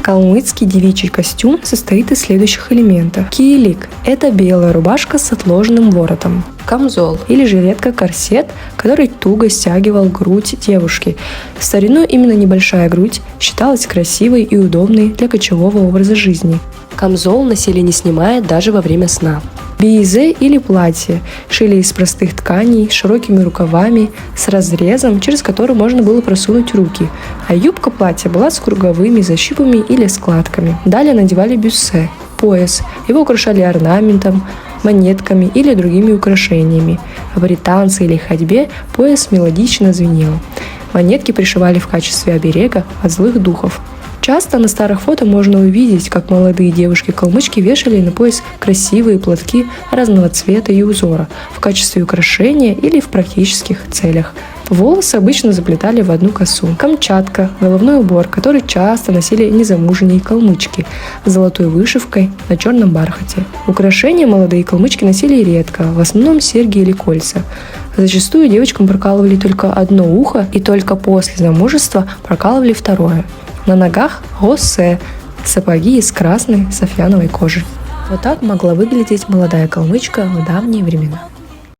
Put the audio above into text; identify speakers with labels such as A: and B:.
A: Калмыцкий девичий костюм состоит из следующих элементов. Киелик – это белая рубашка с отложенным воротом. Камзол или жилетка-корсет, который туго стягивал грудь девушки. В старину именно небольшая грудь считалась красивой и удобной для кочевого образа жизни. Камзол носили не снимая даже во время сна. Биизе или платье шили из простых тканей с широкими рукавами, с разрезом, через который можно было просунуть руки, а юбка платья была с круговыми защипами или складками. Далее надевали бюссе – пояс, его украшали орнаментом, монетками или другими украшениями. В британце или ходьбе пояс мелодично звенел. Монетки пришивали в качестве оберега от злых духов. Часто на старых фото можно увидеть, как молодые девушки-калмычки вешали на пояс красивые платки разного цвета и узора в качестве украшения или в практических целях. Волосы обычно заплетали в одну косу. Камчатка – головной убор, который часто носили незамужние калмычки с золотой вышивкой на черном бархате. Украшения молодые калмычки носили редко, в основном серьги или кольца. Зачастую девочкам прокалывали только одно ухо и только после замужества прокалывали второе. На ногах – госсе – сапоги из красной софьяновой кожи. Вот так могла выглядеть молодая калмычка в давние времена.